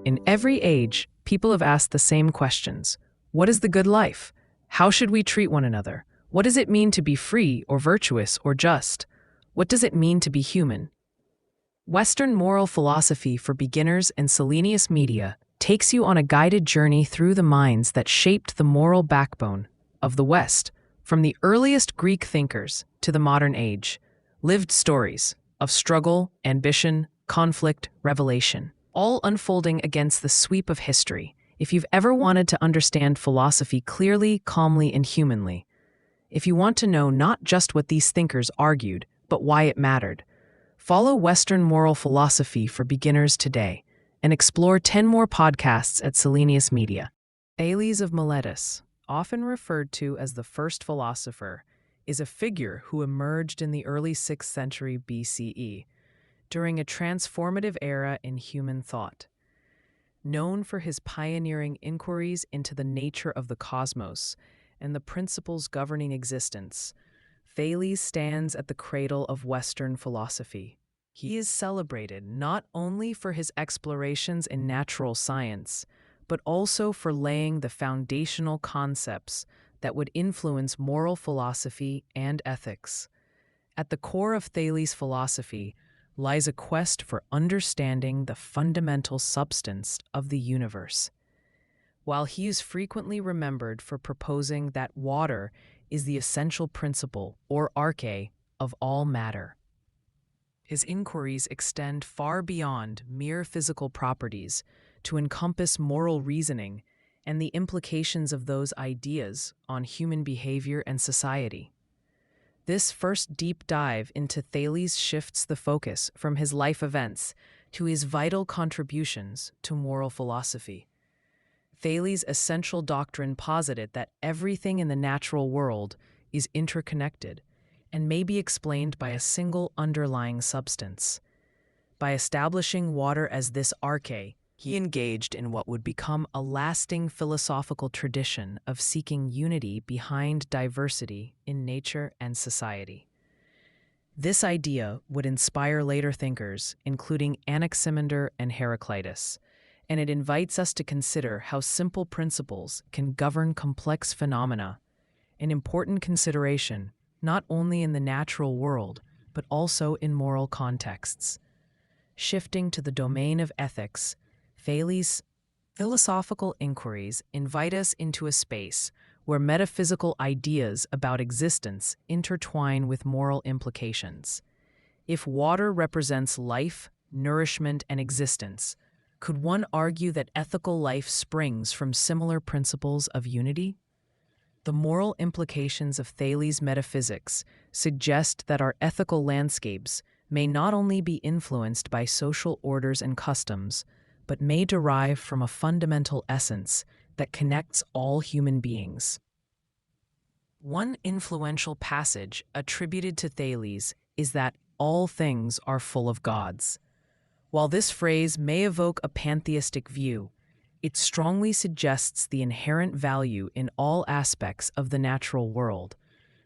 In every age, people have asked the same questions. What is the good life? How should we treat one another? What does it mean to be free or virtuous or just? What does it mean to be human? Western Moral Philosophy for Beginners and Selenius Media takes you on a guided journey through the minds that shaped the moral backbone of the West, from the earliest Greek thinkers to the modern age. Lived stories of struggle, ambition, conflict, revelation, all unfolding against the sweep of history. If you've ever wanted to understand philosophy clearly, calmly, and humanly, if you want to know not just what these thinkers argued, but why it mattered, follow Western Moral Philosophy for Beginners today and explore 10 more podcasts at Selenius Media. Thales of Miletus, often referred to as the first philosopher, is a figure who emerged in the early 6th century BCE during a transformative era in human thought. Known for his pioneering inquiries into the nature of the cosmos and the principles governing existence, Thales stands at the cradle of Western philosophy. He is celebrated not only for his explorations in natural science, but also for laying the foundational concepts that would influence moral philosophy and ethics. At the core of Thales' philosophy lies a quest for understanding the fundamental substance of the universe. While he is frequently remembered for proposing that water is the essential principle, or arche, of all matter, his inquiries extend far beyond mere physical properties to encompass moral reasoning and the implications of those ideas on human behavior and society. This first deep dive into Thales shifts the focus from his life events to his vital contributions to moral philosophy. Thales' essential doctrine posited that everything in the natural world is interconnected and may be explained by a single underlying substance. By establishing water as this arche, he engaged in what would become a lasting philosophical tradition of seeking unity behind diversity in nature and society. This idea would inspire later thinkers, including Anaximander and Heraclitus, and it invites us to consider how simple principles can govern complex phenomena, an important consideration not only in the natural world, but also in moral contexts. Shifting to the domain of ethics, Thales' philosophical inquiries invite us into a space where metaphysical ideas about existence intertwine with moral implications. If water represents life, nourishment, and existence, could one argue that ethical life springs from similar principles of unity? The moral implications of Thales' metaphysics suggest that our ethical landscapes may not only be influenced by social orders and customs, but may derive from a fundamental essence that connects all human beings. One influential passage attributed to Thales is that all things are full of gods. While this phrase may evoke a pantheistic view, it strongly suggests the inherent value in all aspects of the natural world,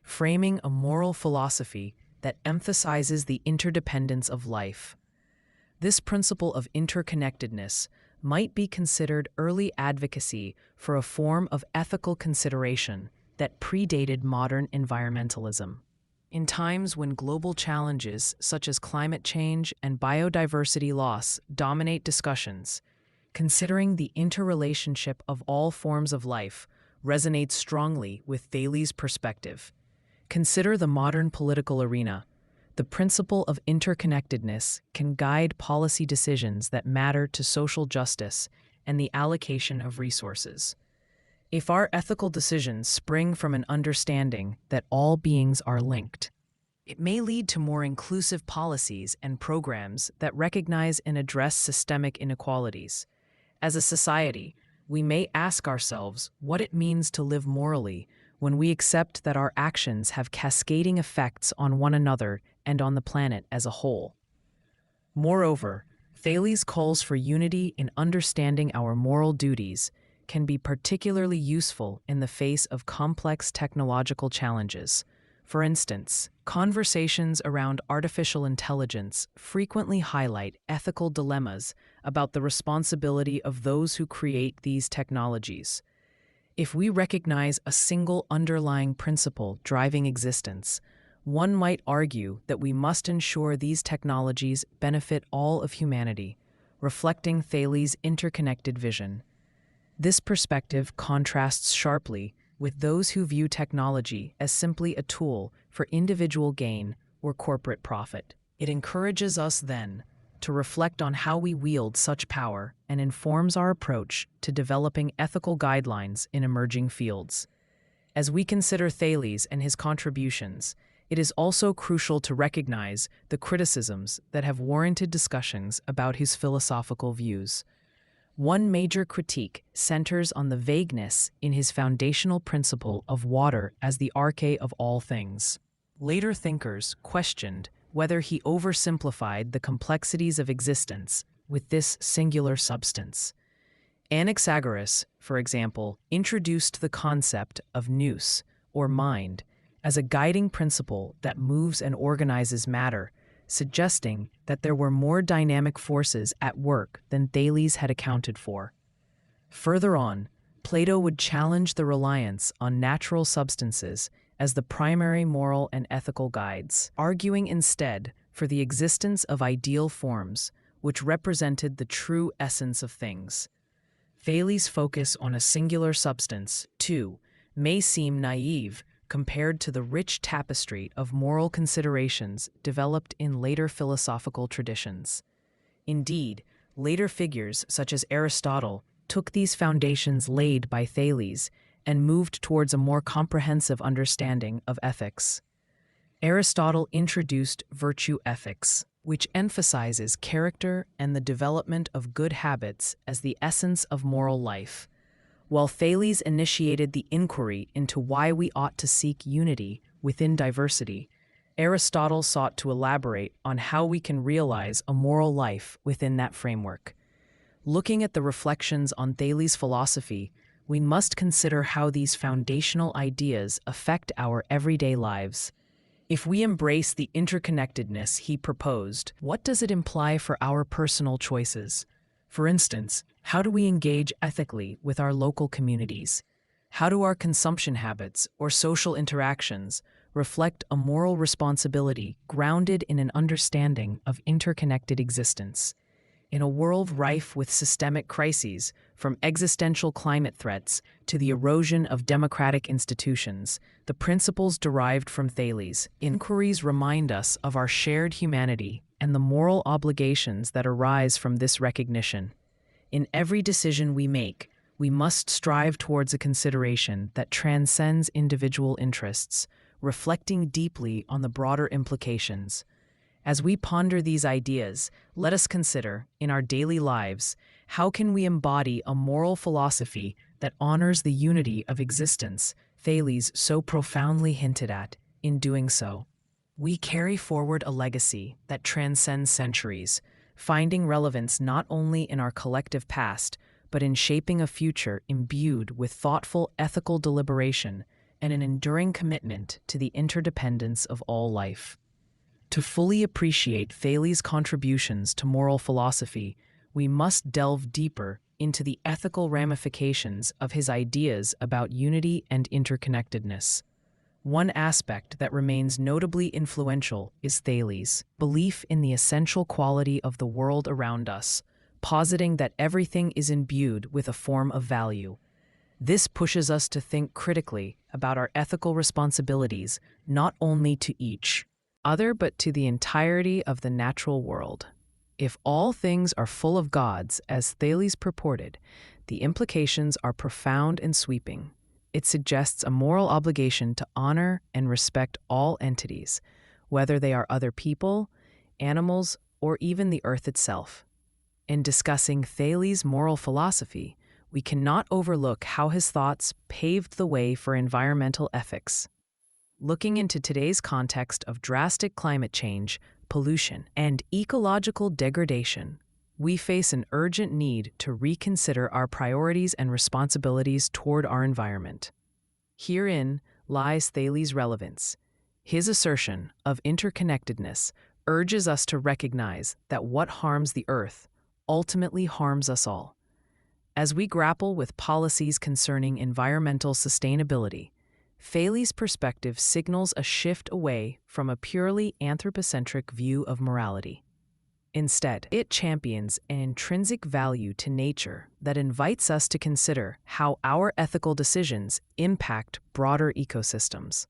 framing a moral philosophy that emphasizes the interdependence of life. This principle of interconnectedness might be considered early advocacy for a form of ethical consideration that predated modern environmentalism. In times when global challenges such as climate change and biodiversity loss dominate discussions, considering the interrelationship of all forms of life resonates strongly with Thales' perspective. Consider the modern political arena. The principle of interconnectedness can guide policy decisions that matter to social justice and the allocation of resources. If our ethical decisions spring from an understanding that all beings are linked, it may lead to more inclusive policies and programs that recognize and address systemic inequalities. As a society, we may ask ourselves what it means to live morally when we accept that our actions have cascading effects on one another and on the planet as a whole. Moreover, Thales' calls for unity in understanding our moral duties can be particularly useful in the face of complex technological challenges. For instance, conversations around artificial intelligence frequently highlight ethical dilemmas about the responsibility of those who create these technologies. If we recognize a single underlying principle driving existence, one might argue that we must ensure these technologies benefit all of humanity, reflecting Thales' interconnected vision. This perspective contrasts sharply with those who view technology as simply a tool for individual gain or corporate profit. It encourages us, then, to reflect on how we wield such power and informs our approach to developing ethical guidelines in emerging fields. As we consider Thales and his contributions, it is also crucial to recognize the criticisms that have warranted discussions about his philosophical views. One major critique centers on the vagueness in his foundational principle of water as the arche of all things. Later thinkers questioned whether he oversimplified the complexities of existence with this singular substance. Anaxagoras, for example, introduced the concept of nous, or mind, as a guiding principle that moves and organizes matter, suggesting that there were more dynamic forces at work than Thales had accounted for. Further on, Plato would challenge the reliance on natural substances as the primary moral and ethical guides, arguing instead for the existence of ideal forms, which represented the true essence of things. Thales' focus on a singular substance, too, may seem naive compared to the rich tapestry of moral considerations developed in later philosophical traditions. Indeed, later figures such as Aristotle took these foundations laid by Thales and moved towards a more comprehensive understanding of ethics. Aristotle introduced virtue ethics, which emphasizes character and the development of good habits as the essence of moral life, while Thales initiated the inquiry into why we ought to seek unity within diversity. Aristotle sought to elaborate on how we can realize a moral life within that framework. Looking at the reflections on Thales' philosophy, we must consider how these foundational ideas affect our everyday lives. If we embrace the interconnectedness he proposed, what does it imply for our personal choices? For instance, how do we engage ethically with our local communities? How do our consumption habits or social interactions reflect a moral responsibility grounded in an understanding of interconnected existence? In a world rife with systemic crises, from existential climate threats to the erosion of democratic institutions, the principles derived from Thales' inquiries remind us of our shared humanity and the moral obligations that arise from this recognition. In every decision we make, we must strive towards a consideration that transcends individual interests, reflecting deeply on the broader implications. As we ponder these ideas, let us consider, in our daily lives, how can we embody a moral philosophy that honors the unity of existence Thales so profoundly hinted at in doing so. We carry forward a legacy that transcends centuries, finding relevance not only in our collective past, but in shaping a future imbued with thoughtful ethical deliberation and an enduring commitment to the interdependence of all life. To fully appreciate Thales' contributions to moral philosophy, we must delve deeper into the ethical ramifications of his ideas about unity and interconnectedness. One aspect that remains notably influential is Thales' belief in the essential quality of the world around us, positing that everything is imbued with a form of value. This pushes us to think critically about our ethical responsibilities, not only to each other but to the entirety of the natural world. If all things are full of gods, as Thales purported, the implications are profound and sweeping. It suggests a moral obligation to honor and respect all entities, whether they are other people, animals, or even the earth itself. In discussing Thales' moral philosophy, we cannot overlook how his thoughts paved the way for environmental ethics. Looking into today's context of drastic climate change, pollution, and ecological degradation, we face an urgent need to reconsider our priorities and responsibilities toward our environment. Herein lies Thales' relevance. His assertion of interconnectedness urges us to recognize that what harms the Earth ultimately harms us all. As we grapple with policies concerning environmental sustainability, Thales' perspective signals a shift away from a purely anthropocentric view of morality. Instead, it champions an intrinsic value to nature that invites us to consider how our ethical decisions impact broader ecosystems.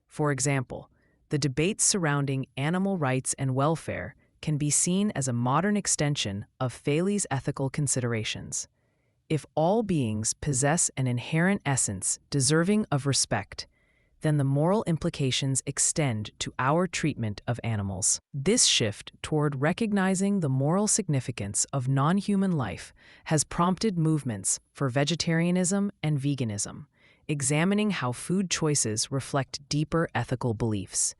For example, the debates surrounding animal rights and welfare can be seen as a modern extension of Thales' ethical considerations. If all beings possess an inherent essence deserving of respect, then the moral implications extend to our treatment of animals. This shift toward recognizing the moral significance of non-human life has prompted movements for vegetarianism and veganism, examining how food choices reflect deeper ethical beliefs.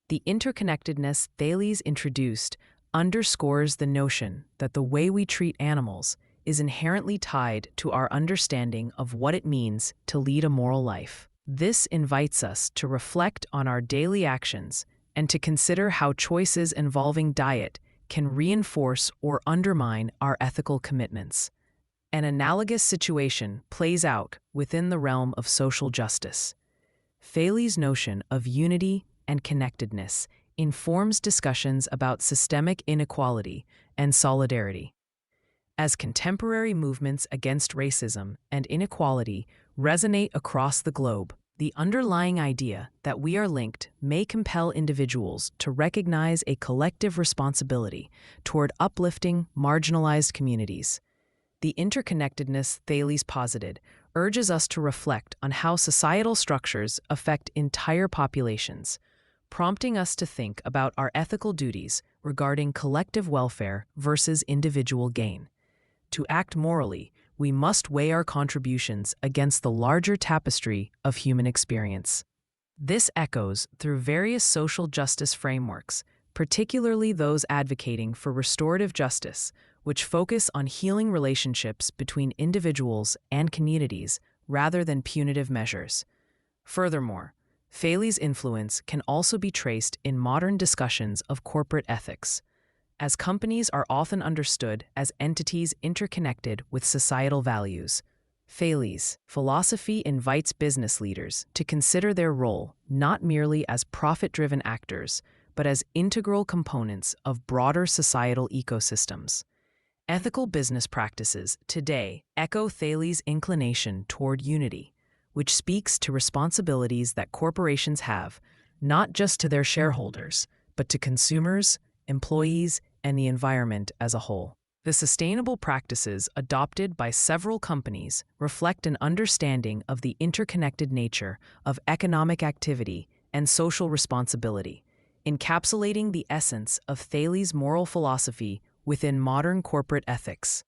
The interconnectedness Thales introduced underscores the notion that the way we treat animals is inherently tied to our understanding of what it means to lead a moral life. This invites us to reflect on our daily actions and to consider how choices involving diet can reinforce or undermine our ethical commitments. An analogous situation plays out within the realm of social justice. Thales' notion of unity and connectedness informs discussions about systemic inequality and solidarity. As contemporary movements against racism and inequality resonate across the globe, the underlying idea that we are linked may compel individuals to recognize a collective responsibility toward uplifting marginalized communities. The interconnectedness Thales posited urges us to reflect on how societal structures affect entire populations, prompting us to think about our ethical duties regarding collective welfare versus individual gain. To act morally, we must weigh our contributions against the larger tapestry of human experience. This echoes through various social justice frameworks, particularly those advocating for restorative justice, which focus on healing relationships between individuals and communities rather than punitive measures. Furthermore, Thales' influence can also be traced in modern discussions of corporate ethics, as companies are often understood as entities interconnected with societal values. Thales' philosophy invites business leaders to consider their role not merely as profit-driven actors, but as integral components of broader societal ecosystems. Ethical business practices today echo Thales' inclination toward unity, which speaks to responsibilities that corporations have, not just to their shareholders, but to consumers, employees, and the environment as a whole. The sustainable practices adopted by several companies reflect an understanding of the interconnected nature of economic activity and social responsibility, encapsulating the essence of Thales' moral philosophy within modern corporate ethics.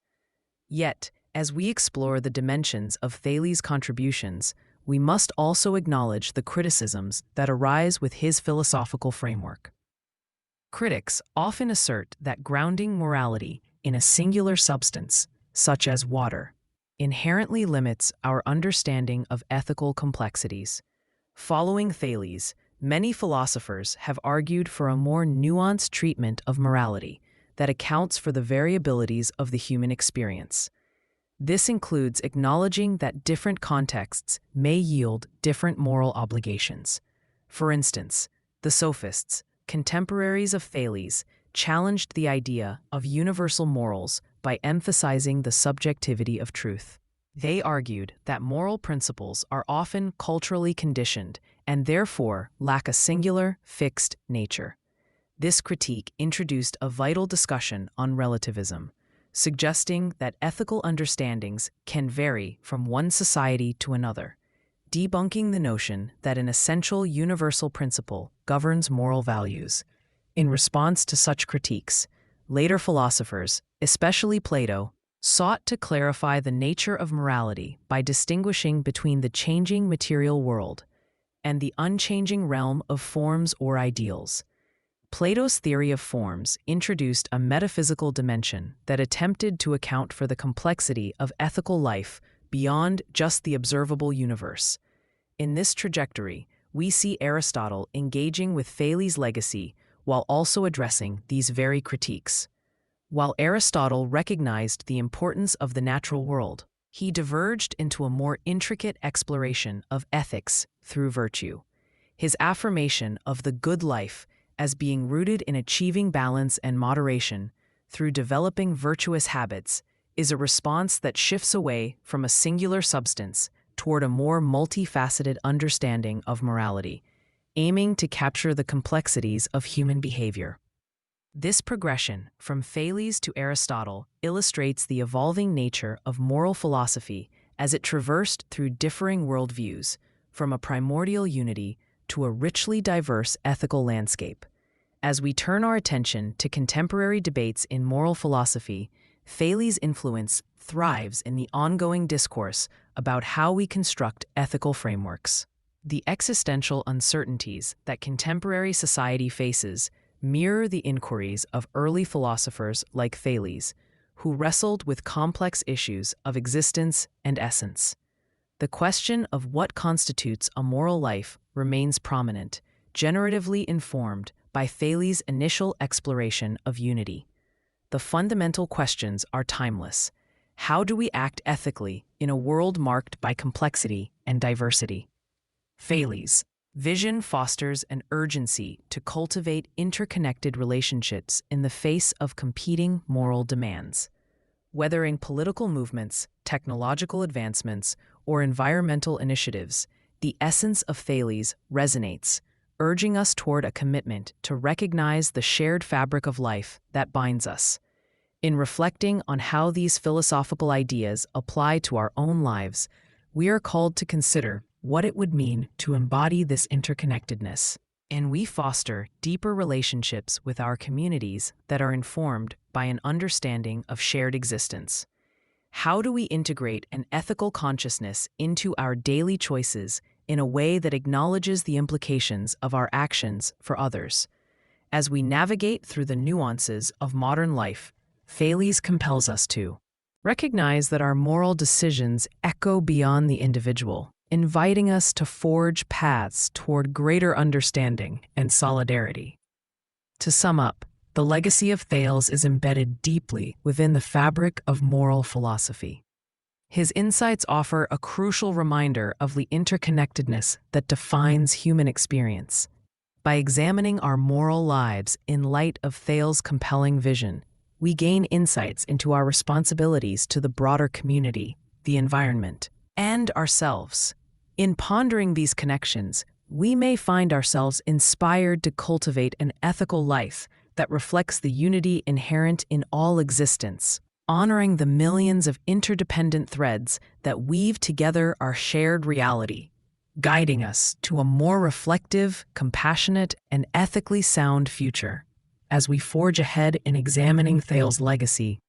Yet, as we explore the dimensions of Thales' contributions, we must also acknowledge the criticisms that arise with his philosophical framework. Critics often assert that grounding morality in a singular substance, such as water, inherently limits our understanding of ethical complexities. Following Thales, many philosophers have argued for a more nuanced treatment of morality that accounts for the variabilities of the human experience. This includes acknowledging that different contexts may yield different moral obligations. For instance, the sophists, contemporaries of Thales, challenged the idea of universal morals by emphasizing the subjectivity of truth. They argued that moral principles are often culturally conditioned and therefore lack a singular, fixed nature. This critique introduced a vital discussion on relativism, suggesting that ethical understandings can vary from one society to another, debunking the notion that an essential universal principle governs moral values. In response to such critiques, later philosophers, especially Plato, sought to clarify the nature of morality by distinguishing between the changing material world and the unchanging realm of forms or ideals. Plato's theory of forms introduced a metaphysical dimension that attempted to account for the complexity of ethical life beyond just the observable universe. In this trajectory, we see Aristotle engaging with Thales' legacy while also addressing these very critiques. While Aristotle recognized the importance of the natural world, he diverged into a more intricate exploration of ethics through virtue. His affirmation of the good life as being rooted in achieving balance and moderation through developing virtuous habits is a response that shifts away from a singular substance toward a more multifaceted understanding of morality, aiming to capture the complexities of human behavior. This progression from Thales to Aristotle illustrates the evolving nature of moral philosophy as it traversed through differing worldviews, from a primordial unity to a richly diverse ethical landscape. As we turn our attention to contemporary debates in moral philosophy, Thales' influence thrives in the ongoing discourse about how we construct ethical frameworks. The existential uncertainties that contemporary society faces mirror the inquiries of early philosophers like Thales, who wrestled with complex issues of existence and essence. The question of what constitutes a moral life remains prominent, generatively informed by Thales' initial exploration of unity. The fundamental questions are timeless. How do we act ethically in a world marked by complexity and diversity? Thales' vision fosters an urgency to cultivate interconnected relationships in the face of competing moral demands. Whether in political movements, technological advancements, or environmental initiatives, the essence of Thales resonates, urging us toward a commitment to recognize the shared fabric of life that binds us. In reflecting on how these philosophical ideas apply to our own lives, we are called to consider what it would mean to embody this interconnectedness, and we foster deeper relationships with our communities that are informed by an understanding of shared existence. How do we integrate an ethical consciousness into our daily choices in a way that acknowledges the implications of our actions for others? As we navigate through the nuances of modern life, Thales compels us to recognize that our moral decisions echo beyond the individual, inviting us to forge paths toward greater understanding and solidarity. To sum up, the legacy of Thales is embedded deeply within the fabric of moral philosophy. His insights offer a crucial reminder of the interconnectedness that defines human experience. By examining our moral lives in light of Thales' compelling vision, we gain insights into our responsibilities to the broader community, the environment, and ourselves. In pondering these connections, we may find ourselves inspired to cultivate an ethical life that reflects the unity inherent in all existence, honoring the millions of interdependent threads that weave together our shared reality, guiding us to a more reflective, compassionate, and ethically sound future. As we forge ahead in examining Thales' legacy,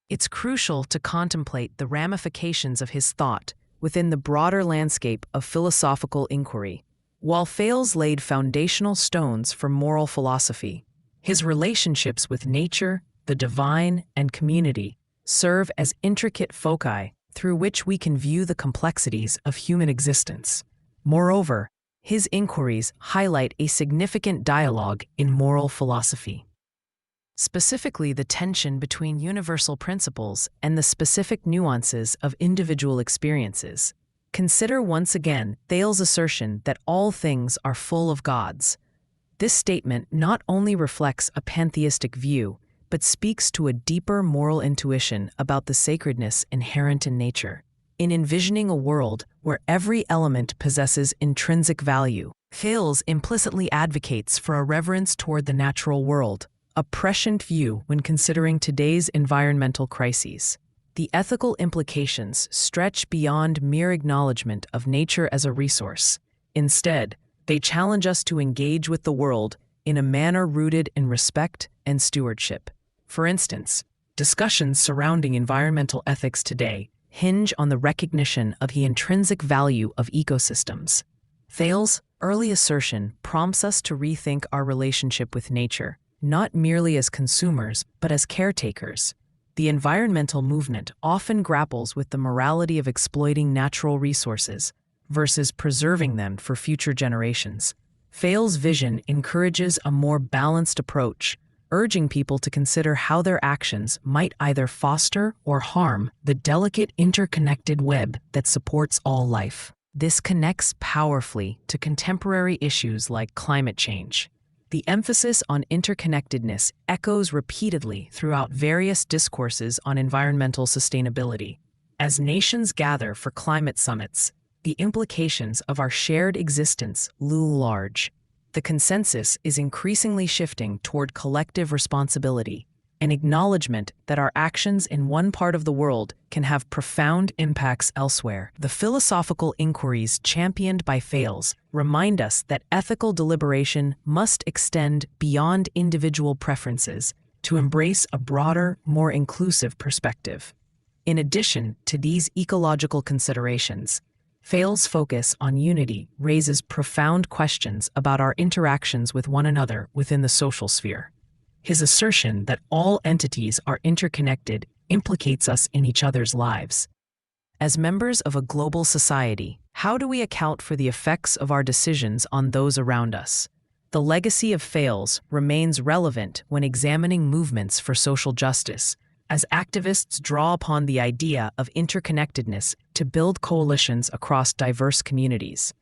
it's crucial to contemplate the ramifications of his thought within the broader landscape of philosophical inquiry. While Thales laid foundational stones for moral philosophy, his relationships with nature, the divine, and community serve as intricate foci through which we can view the complexities of human existence. Moreover, his inquiries highlight a significant dialogue in moral philosophy, specifically the tension between universal principles and the specific nuances of individual experiences. Consider once again Thales' assertion that all things are full of gods. This statement not only reflects a pantheistic view, but speaks to a deeper moral intuition about the sacredness inherent in nature. In envisioning a world where every element possesses intrinsic value, Thales implicitly advocates for a reverence toward the natural world, a prescient view when considering today's environmental crises. The ethical implications stretch beyond mere acknowledgement of nature as a resource. Instead, they challenge us to engage with the world in a manner rooted in respect and stewardship. For instance, discussions surrounding environmental ethics today hinge on the recognition of the intrinsic value of ecosystems. Thales' early assertion prompts us to rethink our relationship with nature, not merely as consumers, but as caretakers. The environmental movement often grapples with the morality of exploiting natural resources versus preserving them for future generations. Thales' vision encourages a more balanced approach, urging people to consider how their actions might either foster or harm the delicate interconnected web that supports all life. This connects powerfully to contemporary issues like climate change. The emphasis on interconnectedness echoes repeatedly throughout various discourses on environmental sustainability. As nations gather for climate summits, the implications of our shared existence loom large. The consensus is increasingly shifting toward collective responsibility, an acknowledgement that our actions in one part of the world can have profound impacts elsewhere. The philosophical inquiries championed by Thales remind us that ethical deliberation must extend beyond individual preferences to embrace a broader, more inclusive perspective. In addition to these ecological considerations, Thales' focus on unity raises profound questions about our interactions with one another within the social sphere. His assertion that all entities are interconnected implicates us in each other's lives. As members of a global society, how do we account for the effects of our decisions on those around us? The legacy of Thales remains relevant when examining movements for social justice, as activists draw upon the idea of interconnectedness to build coalitions across diverse communities.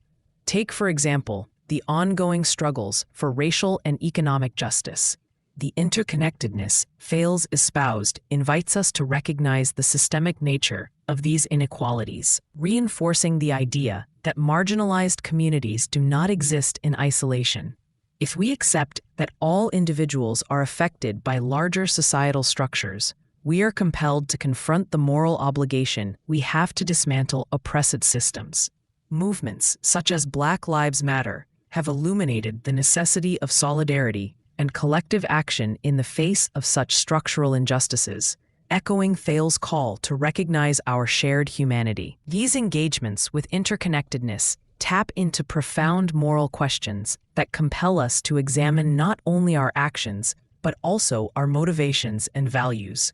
Take, for example, the ongoing struggles for racial and economic justice. The interconnectedness Thales espoused invites us to recognize the systemic nature of these inequalities, reinforcing the idea that marginalized communities do not exist in isolation. If we accept that all individuals are affected by larger societal structures, we are compelled to confront the moral obligation we have to dismantle oppressive systems. Movements such as Black Lives Matter have illuminated the necessity of solidarity and collective action in the face of such structural injustices, echoing Thales' call to recognize our shared humanity. These engagements with interconnectedness tap into profound moral questions that compel us to examine not only our actions, but also our motivations and values.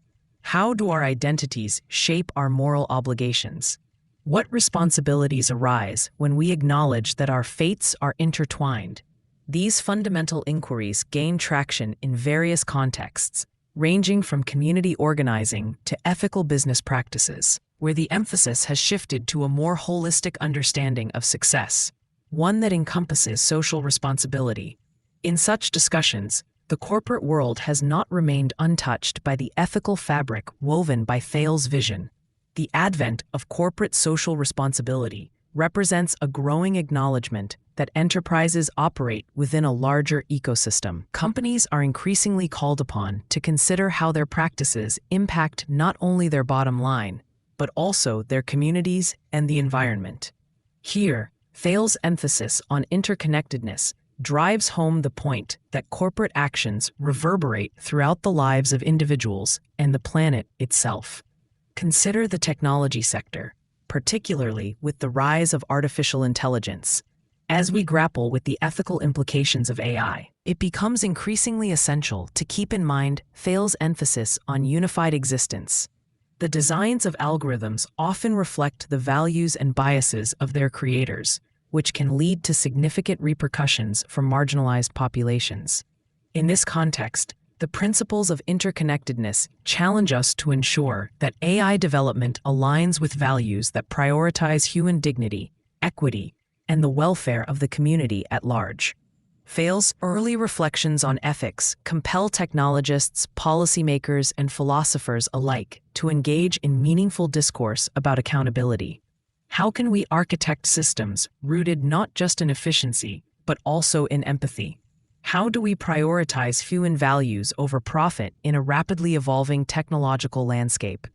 How do our identities shape our moral obligations? What responsibilities arise when we acknowledge that our fates are intertwined? These fundamental inquiries gain traction in various contexts, ranging from community organizing to ethical business practices, where the emphasis has shifted to a more holistic understanding of success, one that encompasses social responsibility. In such discussions, the corporate world has not remained untouched by the ethical fabric woven by Thales' vision. The advent of corporate social responsibility represents a growing acknowledgement that enterprises operate within a larger ecosystem. Companies are increasingly called upon to consider how their practices impact not only their bottom line, but also their communities and the environment. Here, Thales' emphasis on interconnectedness drives home the point that corporate actions reverberate throughout the lives of individuals and the planet itself. Consider the technology sector, particularly with the rise of artificial intelligence. As we grapple with the ethical implications of AI, it becomes increasingly essential to keep in mind Thales' emphasis on unified existence. The designs of algorithms often reflect the values and biases of their creators, which can lead to significant repercussions for marginalized populations. In this context, the principles of interconnectedness challenge us to ensure that AI development aligns with values that prioritize human dignity, equity, and the welfare of the community at large. Thales' early reflections on ethics compel technologists, policymakers, and philosophers alike to engage in meaningful discourse about accountability. How can we architect systems rooted not just in efficiency, but also in empathy? How do we prioritize human values over profit in a rapidly evolving technological landscape?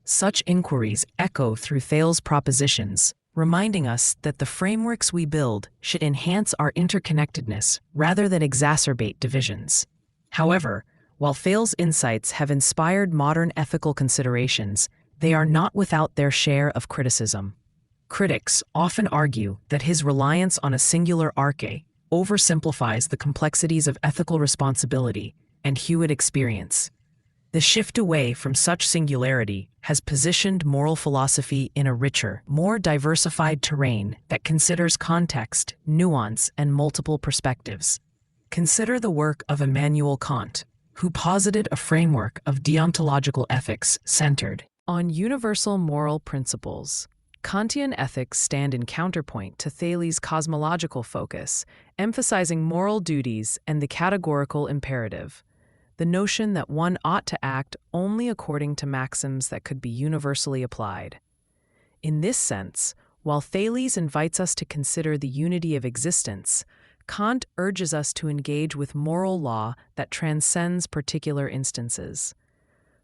Such inquiries echo through Thales' propositions, reminding us that the frameworks we build should enhance our interconnectedness rather than exacerbate divisions. However, while Thales' insights have inspired modern ethical considerations, they are not without their share of criticism. Critics often argue that his reliance on a singular arche oversimplifies the complexities of ethical responsibility and human experience. The shift away from such singularity has positioned moral philosophy in a richer, more diversified terrain that considers context, nuance, and multiple perspectives. Consider the work of Immanuel Kant, who posited a framework of deontological ethics centered on universal moral principles. Kantian ethics stand in counterpoint to Thales' cosmological focus, emphasizing moral duties and the categorical imperative, the notion that one ought to act only according to maxims that could be universally applied. In this sense, while Thales invites us to consider the unity of existence, Kant urges us to engage with moral law that transcends particular instances.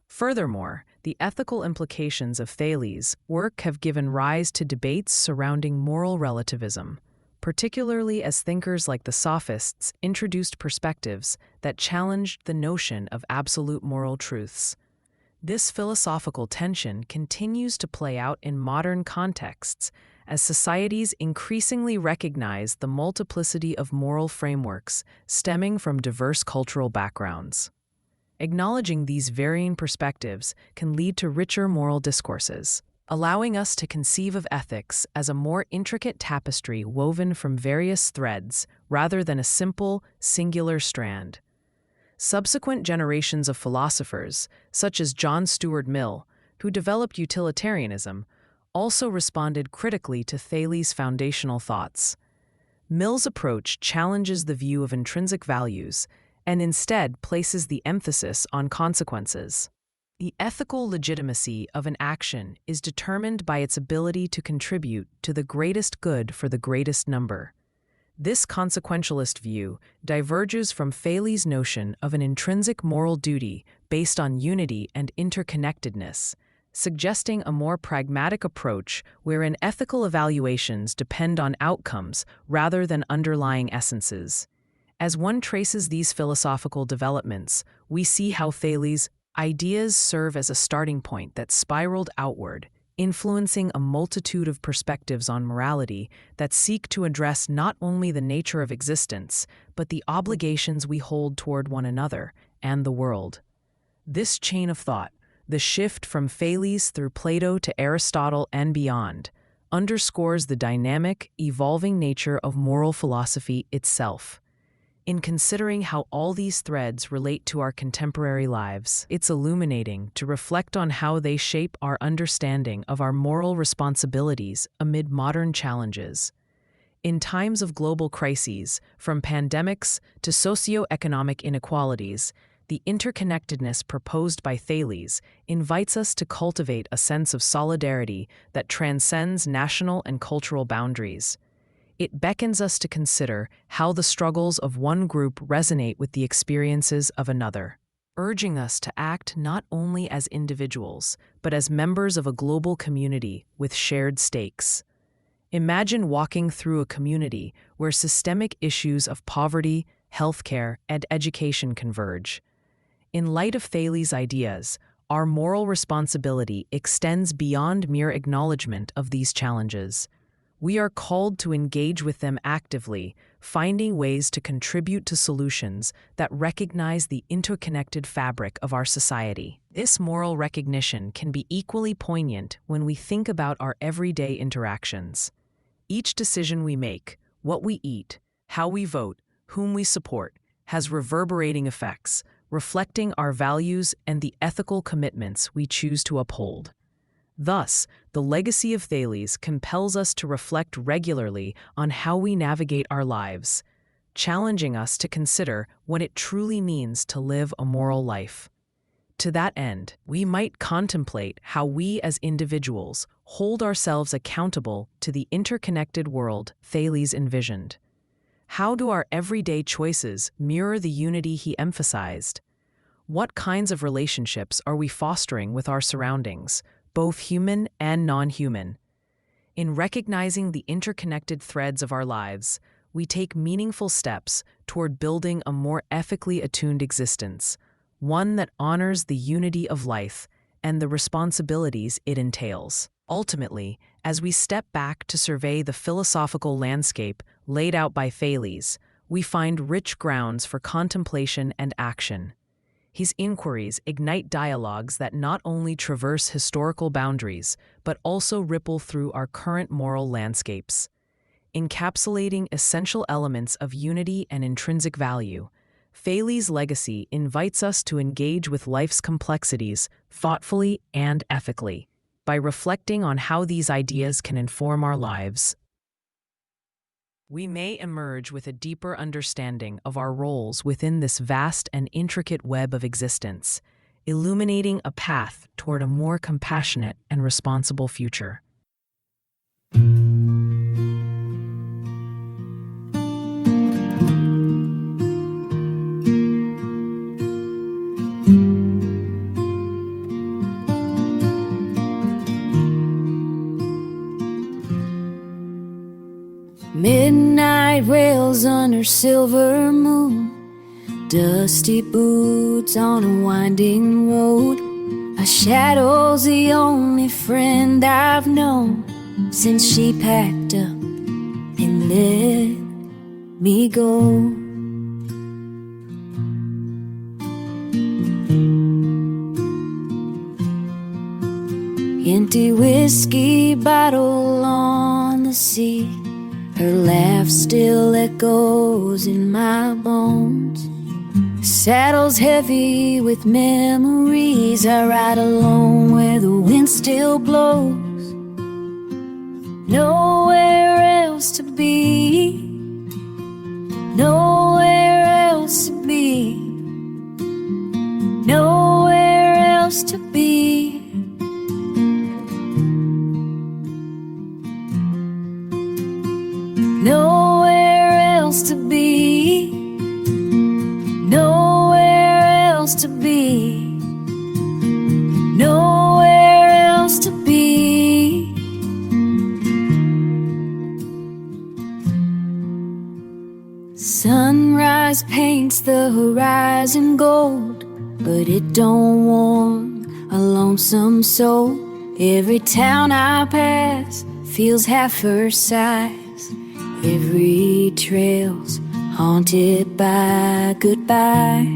Furthermore, the ethical implications of Thales' work have given rise to debates surrounding moral relativism, particularly as thinkers like the sophists introduced perspectives that challenged the notion of absolute moral truths. This philosophical tension continues to play out in modern contexts as societies increasingly recognize the multiplicity of moral frameworks stemming from diverse cultural backgrounds. Acknowledging these varying perspectives can lead to richer moral discourses, allowing us to conceive of ethics as a more intricate tapestry woven from various threads rather than a simple, singular strand. Subsequent generations of philosophers, such as John Stuart Mill, who developed utilitarianism, also responded critically to Thales' foundational thoughts. Mill's approach challenges the view of intrinsic values and instead places the emphasis on consequences. The ethical legitimacy of an action is determined by its ability to contribute to the greatest good for the greatest number. This consequentialist view diverges from Thales' notion of an intrinsic moral duty based on unity and interconnectedness, suggesting a more pragmatic approach wherein ethical evaluations depend on outcomes rather than underlying essences. As one traces these philosophical developments, we see how Thales' ideas serve as a starting point that spiraled outward, influencing a multitude of perspectives on morality that seek to address not only the nature of existence, but the obligations we hold toward one another and the world. This chain of thought, the shift from Thales through Plato to Aristotle and beyond, underscores the dynamic, evolving nature of moral philosophy itself. In considering how all these threads relate to our contemporary lives, it's illuminating to reflect on how they shape our understanding of our moral responsibilities amid modern challenges. In times of global crises, from pandemics to socioeconomic inequalities, the interconnectedness proposed by Thales invites us to cultivate a sense of solidarity that transcends national and cultural boundaries. It beckons us to consider how the struggles of one group resonate with the experiences of another, urging us to act not only as individuals, but as members of a global community with shared stakes. Imagine walking through a community where systemic issues of poverty, healthcare, and education converge. In light of Thales' ideas, our moral responsibility extends beyond mere acknowledgement of these challenges. We are called to engage with them actively, finding ways to contribute to solutions that recognize the interconnected fabric of our society. This moral recognition can be equally poignant when we think about our everyday interactions. Each decision we make, what we eat, how we vote, whom we support, has reverberating effects, reflecting our values and the ethical commitments we choose to uphold. Thus, the legacy of Thales compels us to reflect regularly on how we navigate our lives, challenging us to consider what it truly means to live a moral life. To that end, we might contemplate how we as individuals hold ourselves accountable to the interconnected world Thales envisioned. How do our everyday choices mirror the unity he emphasized? What kinds of relationships are we fostering with our surroundings, both human and non-human? In recognizing the interconnected threads of our lives, we take meaningful steps toward building a more ethically attuned existence, one that honors the unity of life and the responsibilities it entails. Ultimately, as we step back to survey the philosophical landscape laid out by Thales, we find rich grounds for contemplation and action. His inquiries ignite dialogues that not only traverse historical boundaries, but also ripple through our current moral landscapes. Encapsulating essential elements of unity and intrinsic value, Thales' legacy invites us to engage with life's complexities thoughtfully and ethically. By reflecting on how these ideas can inform our lives, we may emerge with a deeper understanding of our roles within this vast and intricate web of existence, illuminating a path toward a more compassionate and responsible future. Midnight rails under silver moon, dusty boots on a winding road. A shadow's the only friend I've known since she packed up and let me go. Empty whiskey bottle on the seat, her laugh still echoes in my bones. Saddle's heavy with memories. I ride alone where the wind still blows. Nowhere else to be, nowhere else to be, nowhere else to be. Nowhere else to be, nowhere else to be, nowhere else to be. Sunrise paints the horizon gold, but it don't warm a lonesome soul. Every town I pass feels half her size. Every trail's haunted by goodbye.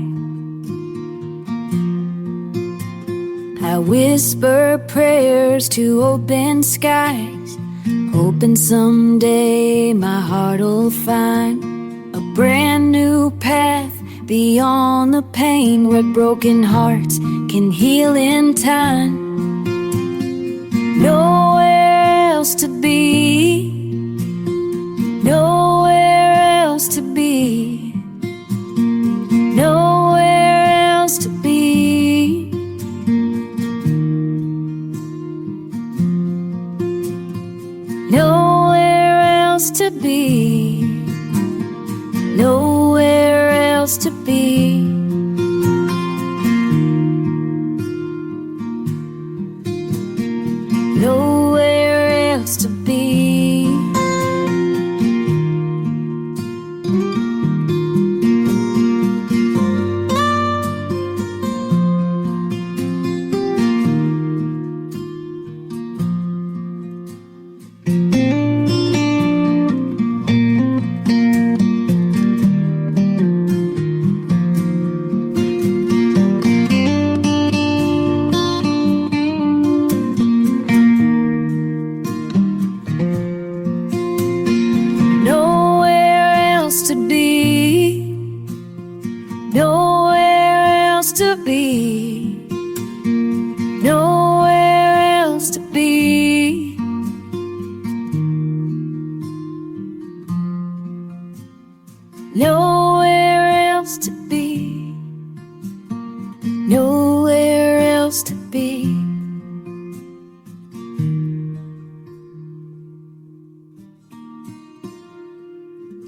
I whisper prayers to open skies, hoping someday my heart'll find a brand new path beyond the pain, where broken hearts can heal in time. Nowhere else to be, nowhere else to be, nowhere else to be. Nowhere else to be, nowhere else to be. Nowhere else to be.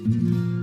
you.